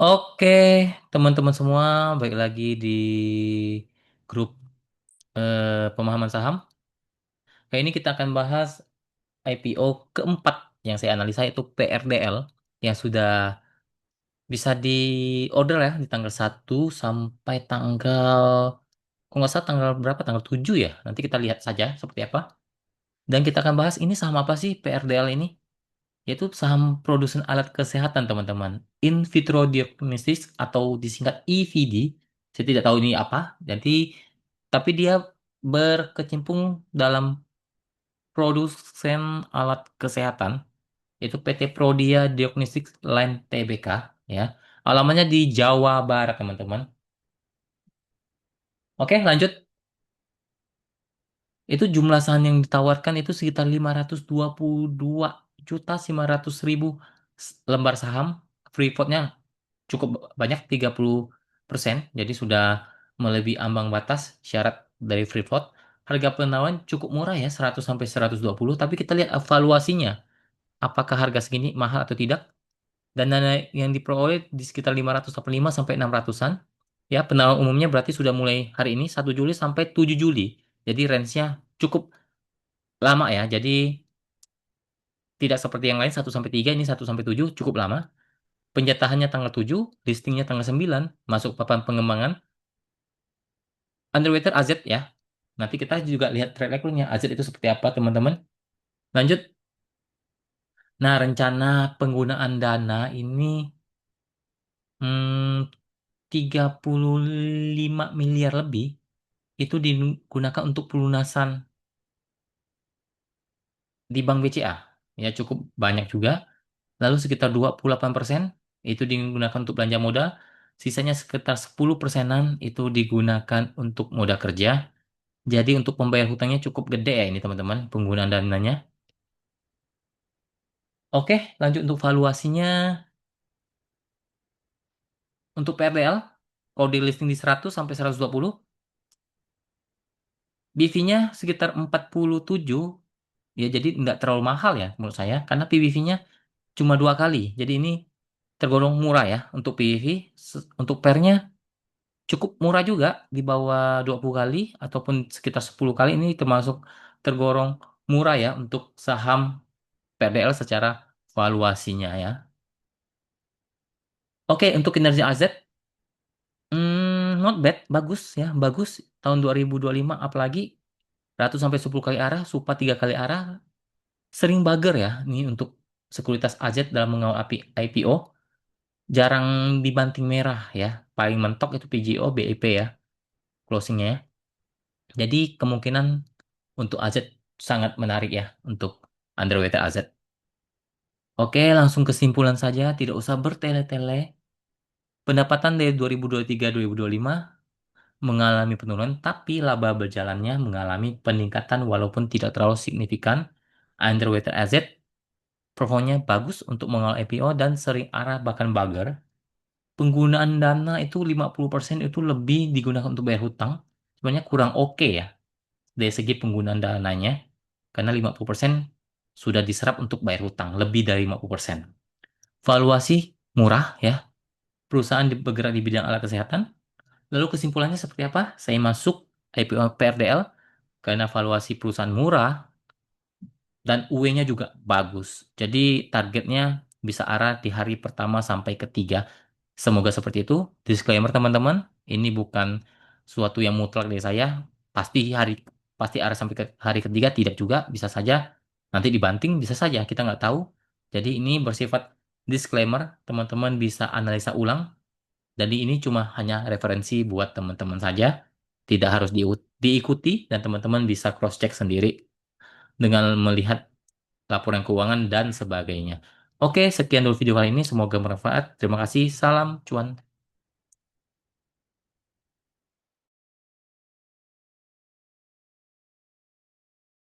Oke, teman-teman semua, balik lagi di grup pemahaman saham. Kali ini kita akan bahas IPO keempat yang saya analisa itu PRDL yang sudah bisa di order ya di tanggal 1 sampai tanggal, kalau nggak salah tanggal berapa? Tanggal 7 ya. Nanti kita lihat saja seperti apa. Dan kita akan bahas ini saham apa sih PRDL ini? Yaitu saham produsen alat kesehatan, teman-teman. In vitro diagnostics atau disingkat EVD. Saya tidak tahu ini apa. Jadi, tapi dia berkecimpung dalam produsen alat kesehatan, yaitu PT Prodia Diagnostics Line Tbk, ya. Alamannya di Jawa Barat, teman-teman. Oke, lanjut. Itu jumlah saham yang ditawarkan itu sekitar 522.900.000 lembar saham. Free floatnya cukup banyak, 30%. Jadi sudah melebihi ambang batas syarat dari free float. Harga penawaran cukup murah ya, 100 sampai 120. Tapi kita lihat evaluasinya. Apakah harga segini mahal atau tidak? Dan dana yang diperoleh di sekitar 585 sampai 600-an. Ya, penawaran umumnya berarti sudah mulai hari ini 1 Juli sampai 7 Juli. Jadi range-nya cukup lama ya. Jadi tidak seperti yang lain 1 sampai 3, ini 1 sampai 7 cukup lama. Penjatahannya tanggal 7, listingnya tanggal 9, masuk papan pengembangan. Underwater AZ ya. Nanti kita juga lihat track record-nya AZ itu seperti apa, teman-teman. Lanjut. Nah, rencana penggunaan dana ini hmm, 35 miliar lebih itu digunakan untuk pelunasan di Bank BCA. Ya, cukup banyak juga. Lalu sekitar 28% itu digunakan untuk belanja modal. Sisanya sekitar 10%-an itu digunakan untuk modal kerja. Jadi untuk pembayar hutangnya cukup gede ya ini, teman-teman, penggunaan dananya. Oke, lanjut untuk valuasinya. Untuk PRDL, kalau di listing di 100 sampai 120, BV-nya sekitar 47, ya jadi nggak terlalu mahal ya menurut saya, karena PBV-nya cuma 2 kali. Jadi ini tergolong murah ya untuk PBV. Untuk PER-nya cukup murah juga, di bawah 20 kali ataupun sekitar 10 kali. Ini termasuk tergolong murah ya untuk saham PRDL secara valuasinya ya. Oke, untuk kinerja AZ, not bad, bagus ya, bagus. Tahun 2025 apalagi 100 sampai 10 kali arah, supa 3 kali arah, sering bugger ya. Ini untuk sekuritas AZ dalam mengawal IPO, jarang dibanting merah ya. Paling mentok itu PGO, BIP ya, closingnya ya. Jadi kemungkinan untuk AZ sangat menarik ya untuk underweight AZ. Oke, langsung kesimpulan saja, tidak usah bertele-tele. Pendapatan dari 2023-2025 mengalami penurunan, tapi laba berjalannya mengalami peningkatan walaupun tidak terlalu signifikan. Underweighted asset performanya bagus untuk mengawal IPO dan sering arah bahkan bagger. Penggunaan dana itu 50% itu lebih digunakan untuk bayar hutang. Sebenarnya kurang oke ya dari segi penggunaan dananya, karena 50% sudah diserap untuk bayar hutang, lebih dari 50%. Valuasi murah ya, perusahaan bergerak di bidang alat kesehatan. Lalu kesimpulannya seperti apa? Saya masuk IPO PRDL karena valuasi perusahaan murah dan UE-nya juga bagus. Jadi targetnya bisa arah di hari pertama sampai ketiga. Semoga seperti itu. Disclaimer, teman-teman, ini bukan suatu yang mutlak dari saya. Pasti pasti arah sampai ke hari ketiga, tidak juga. Bisa saja nanti dibanting, bisa saja kita nggak tahu. Jadi ini bersifat disclaimer. Teman-teman bisa analisa ulang. Jadi ini cuma hanya referensi buat teman-teman saja. Tidak harus diikuti, dan teman-teman bisa cross-check sendiri dengan melihat laporan keuangan dan sebagainya. Oke, sekian dulu video kali ini. Semoga bermanfaat. Terima kasih. Salam cuan.